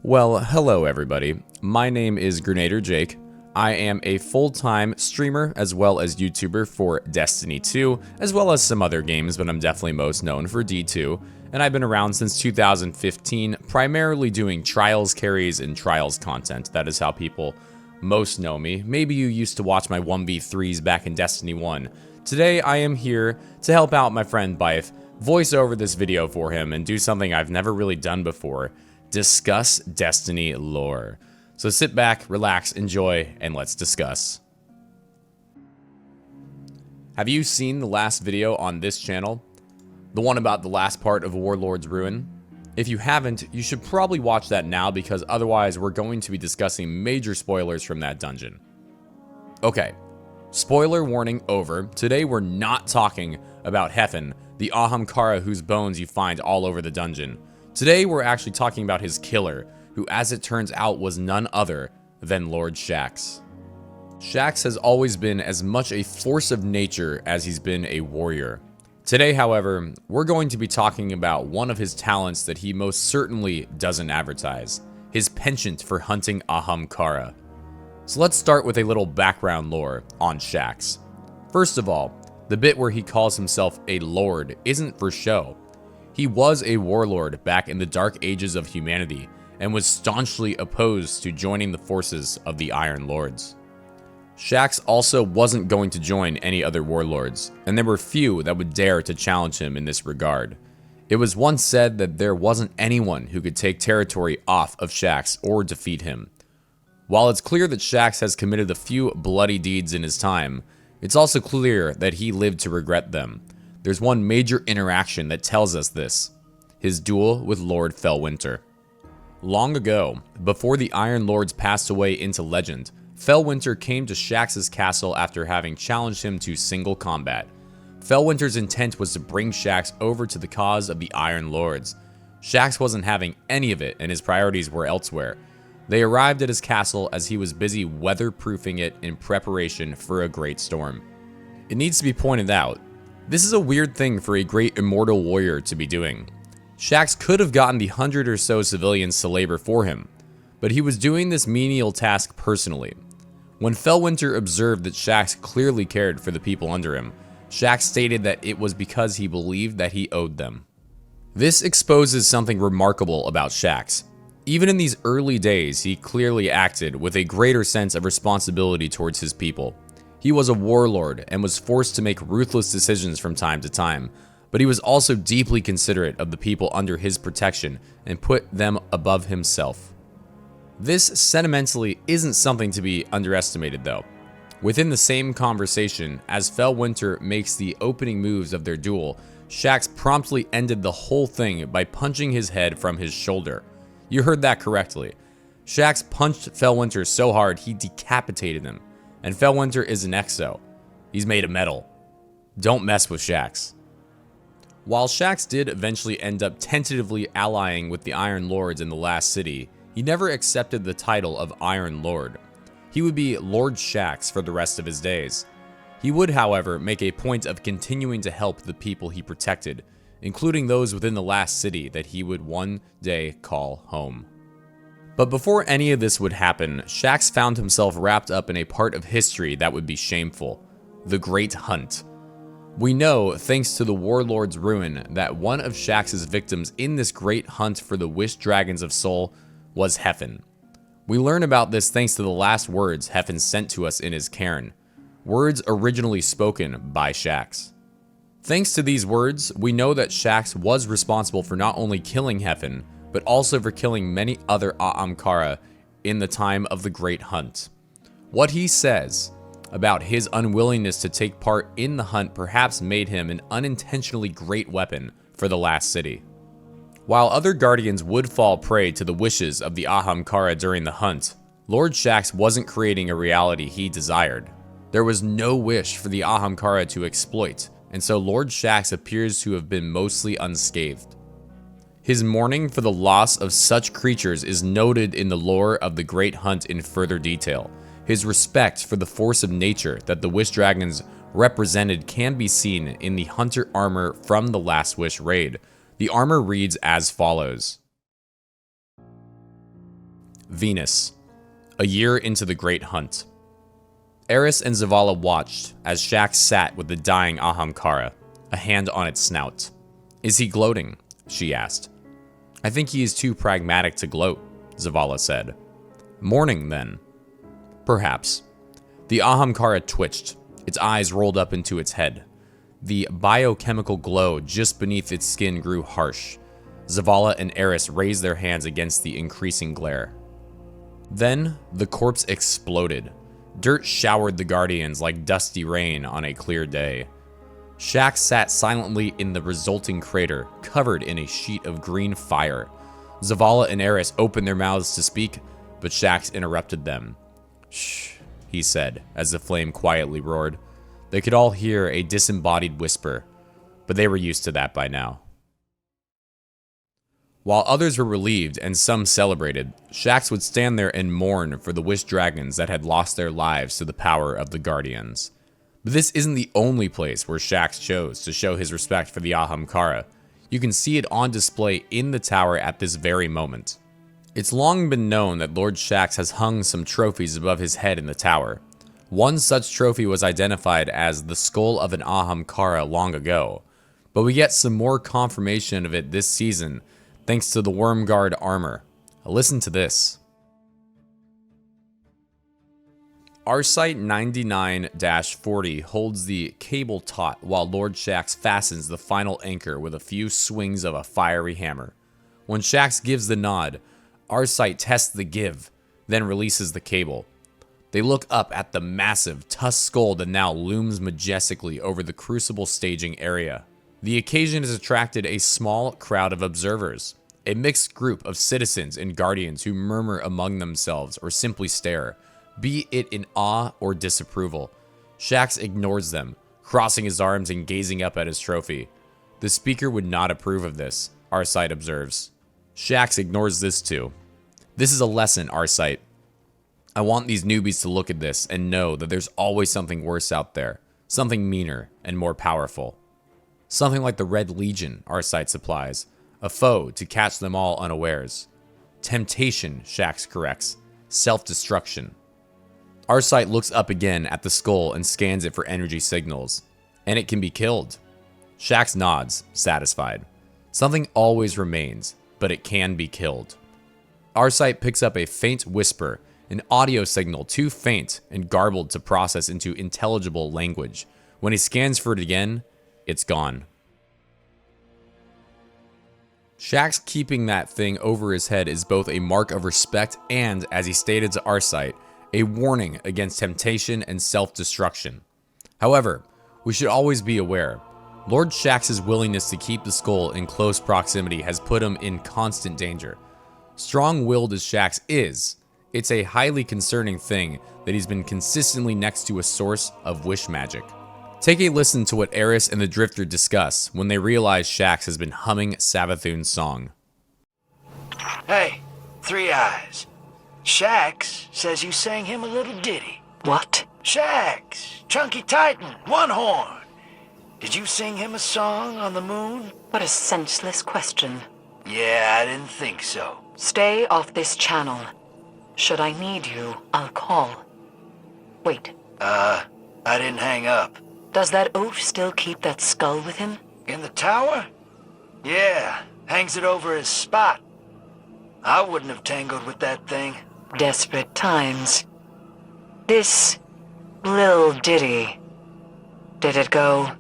Well, hello everybody. My name is Grenader Jake. I am a full-time streamer as well as YouTuber for Destiny 2, as well as some other games, but I'm definitely most known for D2. And I've been around since 2015, primarily doing Trials carries and Trials content. That is how people most know me. Maybe you used to watch my 1v3s back in Destiny 1. Today I am here to help out my friend Byf, voice over this video for him, and do something I've never really done before. Discuss Destiny lore. So sit back, relax, enjoy, and let's discuss. Have you seen the last video on this channel? The one about the last part of Warlord's Ruin? If you haven't, you should probably watch that now because otherwise we're going to be discussing major spoilers from that dungeon. Okay, spoiler warning over. Today we're not talking about Hefen, the Ahamkara whose bones you find all over the dungeon. Today we're actually talking about his killer, who as it turns out was none other than Lord Shaxx. Shaxx has always been as much a force of nature as he's been a warrior. Today, however, we're going to be talking about one of his talents that he most certainly doesn't advertise, his penchant for hunting Ahamkara. So let's start with a little background lore on Shaxx. First of all, the bit where he calls himself a lord isn't for show. He was a warlord back in the dark ages of humanity, and was staunchly opposed to joining the forces of the Iron Lords. Shaxx also wasn't going to join any other warlords, and there were few that would dare to challenge him in this regard. It was once said that there wasn't anyone who could take territory off of Shaxx or defeat him. While it's clear that Shaxx has committed a few bloody deeds in his time, it's also clear that he lived to regret them. There's one major interaction that tells us this: his duel with Lord Felwinter. Long ago, before the Iron Lords passed away into legend, Felwinter came to Shaxx's castle after having challenged him to single combat. Felwinter's intent was to bring Shaxx over to the cause of the Iron Lords. Shaxx wasn't having any of it, and his priorities were elsewhere. They arrived at his castle as he was busy weatherproofing it in preparation for a great storm. It needs to be pointed out, this is a weird thing for a great immortal warrior to be doing. Shaxx could have gotten the 100 or so civilians to labor for him, but he was doing this menial task personally. When Felwinter observed that Shaxx clearly cared for the people under him, Shaxx stated that it was because he believed that he owed them. This exposes something remarkable about Shaxx. Even in these early days, he clearly acted with a greater sense of responsibility towards his people. He was a warlord and was forced to make ruthless decisions from time to time, but he was also deeply considerate of the people under his protection and put them above himself. This sentimentally isn't something to be underestimated though. Within the same conversation, as Felwinter makes the opening moves of their duel, Shaxx promptly ended the whole thing by punching his head from his shoulder. You heard that correctly. Shaxx punched Felwinter so hard he decapitated him, and Felwinter is an exo. He's made of metal. Don't mess with Shaxx. While Shaxx did eventually end up tentatively allying with the Iron Lords in the last city, he never accepted the title of Iron Lord. He would be Lord Shaxx for the rest of his days. He would, however, make a point of continuing to help the people he protected, including those within the last city that he would one day call home. But before any of this would happen, Shaxx found himself wrapped up in a part of history that would be shameful: the Great Hunt. We know, thanks to the Warlord's Ruin, that one of Shaxx's victims in this great hunt for the Wish Dragons of Sol was Hefen. We learn about this thanks to the last words Hefen sent to us in his cairn, words originally spoken by Shaxx. Thanks to these words, we know that Shaxx was responsible for not only killing Hefen, but also for killing many other Ahamkara in the time of the Great Hunt. What he says about his unwillingness to take part in the hunt perhaps made him an unintentionally great weapon for the last city. While other guardians would fall prey to the wishes of the Ahamkara during the hunt, Lord Shaxx wasn't creating a reality he desired. There was no wish for the Ahamkara to exploit, and so Lord Shaxx appears to have been mostly unscathed. His mourning for the loss of such creatures is noted in the lore of the Great Hunt in further detail. His respect for the force of nature that the Wish Dragons represented can be seen in the hunter armor from the Last Wish raid. The armor reads as follows: Venus. A year into the Great Hunt. Eris and Zavala watched as Shaxx sat with the dying Ahamkara, a hand on its snout. "Is he gloating?" she asked. "I think he is too pragmatic to gloat," Zavala said. "Mourning, then?" "Perhaps." The Ahamkara twitched. Its eyes rolled up into its head. The biochemical glow just beneath its skin grew harsh. Zavala and Eris raised their hands against the increasing glare. Then, the corpse exploded. Dirt showered the Guardians like dusty rain on a clear day. Shaxx sat silently in the resulting crater, covered in a sheet of green fire. Zavala and Eris opened their mouths to speak, but Shaxx interrupted them. "Shh," he said, as the flame quietly roared. They could all hear a disembodied whisper, but they were used to that by now. While others were relieved and some celebrated, Shaxx would stand there and mourn for the Wish Dragons that had lost their lives to the power of the Guardians. But this isn't the only place where Shaxx chose to show his respect for the Ahamkara. You can see it on display in the tower at this very moment. It's long been known that Lord Shaxx has hung some trophies above his head in the tower. One such trophy was identified as the skull of an Ahamkara long ago, but we get some more confirmation of it this season thanks to the Wormguard armor. Listen to this. Arcite 99-40 holds the cable taut while Lord Shaxx fastens the final anchor with a few swings of a fiery hammer. When Shaxx gives the nod, Arcite tests the give, then releases the cable. They look up at the massive, tusked skull that now looms majestically over the Crucible staging area. The occasion has attracted a small crowd of observers, a mixed group of citizens and guardians who murmur among themselves or simply stare, be it in awe or disapproval. Shaxx ignores them, crossing his arms and gazing up at his trophy. The speaker would not approve of this, Arcite observes. Shaxx ignores this too. "This is a lesson, Arcite. I want these newbies to look at this and know that there's always something worse out there, something meaner and more powerful. Something like the Red Legion," Arcite supplies, "a foe to catch them all unawares. Temptation," Shaxx corrects, "self-destruction." Arcite looks up again at the skull and scans it for energy signals. "And it can be killed." Shaxx nods, satisfied. Something always remains, but it can be killed. Arcite picks up a faint whisper, an audio signal too faint and garbled to process into intelligible language. When he scans for it again, it's gone. Shaxx keeping that thing over his head is both a mark of respect and, as he stated to Arcite, a warning against temptation and self-destruction. However, we should always be aware. Lord Shaxx's willingness to keep the skull in close proximity has put him in constant danger. Strong-willed as Shaxx is, it's a highly concerning thing that he's been consistently next to a source of wish magic. Take a listen to what Eris and the Drifter discuss when they realize Shaxx has been humming Savathun's song. "Hey, Three Eyes. Shaxx says you sang him a little ditty." What? "Shaxx, Chunky Titan, One Horn. Did you sing him a song on the moon?" What a senseless question. "Yeah, I didn't think so." Stay off this channel. Should I need you, I'll call. Wait, I didn't hang up. does that oaf still keep that skull with him? In the tower? Yeah, hangs it over his spot. I wouldn't have tangled with that thing. Desperate times. This lil ditty, did it go?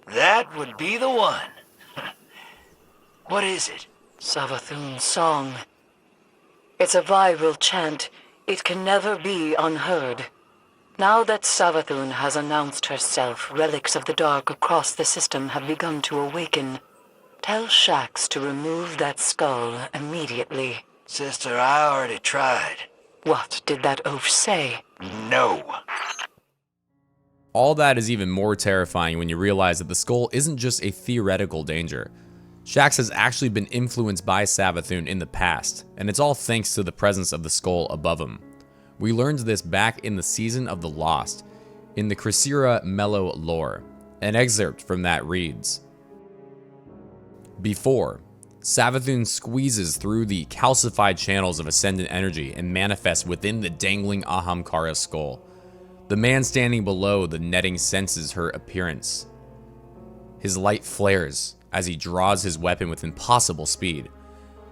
That would be the one. What is it? Savathun's song. It's a viral chant. It can never be unheard. Now that Savathun has announced herself, relics of the dark across the system have begun to awaken. Tell Shaxx to remove that skull immediately. Sister, I already tried. What did that oaf say? No. All that is even more terrifying when you realize that the skull isn't just a theoretical danger. Shaxx has actually been influenced by Savathun in the past, and it's all thanks to the presence of the skull above him. We learned this back in the Season of the Lost, in the Cressira Mello lore. An excerpt from that reads, "Before, Savathun squeezes through the calcified channels of ascendant energy and manifests within the dangling Ahamkara skull. The man standing below the netting senses her appearance. His light flares as he draws his weapon with impossible speed.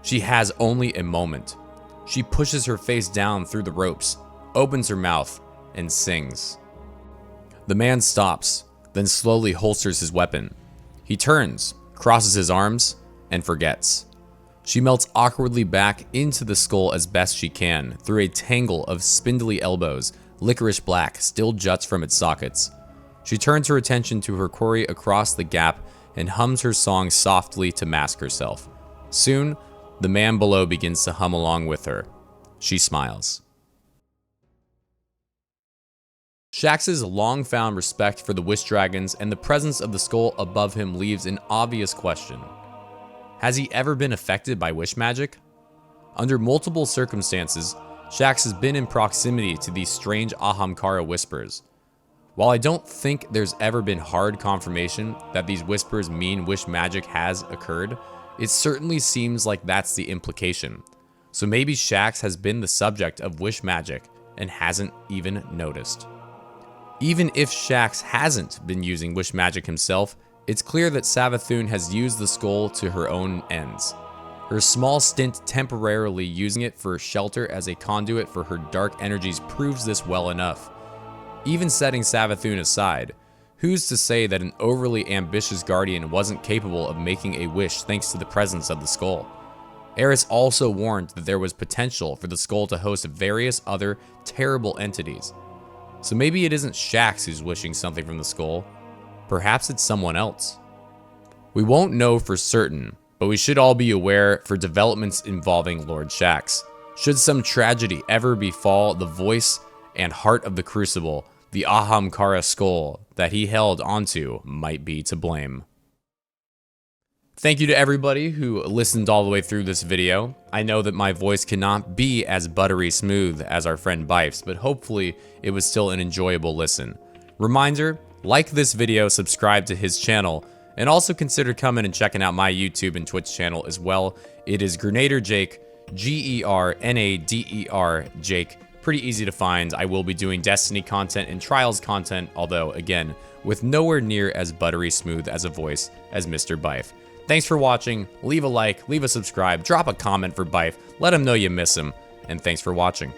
She has only a moment. She pushes her face down through the ropes, opens her mouth, and sings. The man stops, then slowly holsters his weapon. He turns, crosses his arms, and forgets. She melts awkwardly back into the skull as best she can, through a tangle of spindly elbows. Licorice black still juts from its sockets. She turns her attention to her quarry across the gap and hums her song softly to mask herself. Soon, the man below begins to hum along with her. She smiles. Shax's long-found respect for the Wish Dragons and the presence of the skull above him leaves an obvious question. Has he ever been affected by wish magic? Under multiple circumstances, Shax has been in proximity to these strange Ahamkara whispers. While I don't think there's ever been hard confirmation that these whispers mean wish magic has occurred, it certainly seems like that's the implication. So maybe Shax has been the subject of wish magic and hasn't even noticed. Even if Shax hasn't been using wish magic himself, it's clear that Savathun has used the skull to her own ends. Her small stint temporarily using it for shelter as a conduit for her dark energies proves this well enough. Even setting Savathun aside, who's to say that an overly ambitious guardian wasn't capable of making a wish thanks to the presence of the skull? Eris also warned that there was potential for the skull to host various other terrible entities. So maybe it isn't Shax who's wishing something from the skull. Perhaps it's someone else. We won't know for certain, but we should all be aware for developments involving Lord Shax. Should some tragedy ever befall the voice and heart of the Crucible, the Ahamkara skull that he held onto might be to blame. Thank you to everybody who listened all the way through this video. I know that my voice cannot be as buttery smooth as our friend Bife's, but hopefully it was still an enjoyable listen. Reminder, like this video, subscribe to his channel, and also consider coming and checking out my YouTube and Twitch channel as well. It is Gernader Jake, Gernader Jake. Pretty easy to find. I will be doing Destiny content and Trials content, although, again, with nowhere near as buttery smooth as a voice as Mr. Bife. Thanks for watching. Leave a like, leave a subscribe, drop a comment for Bife, let him know you miss him, and thanks for watching.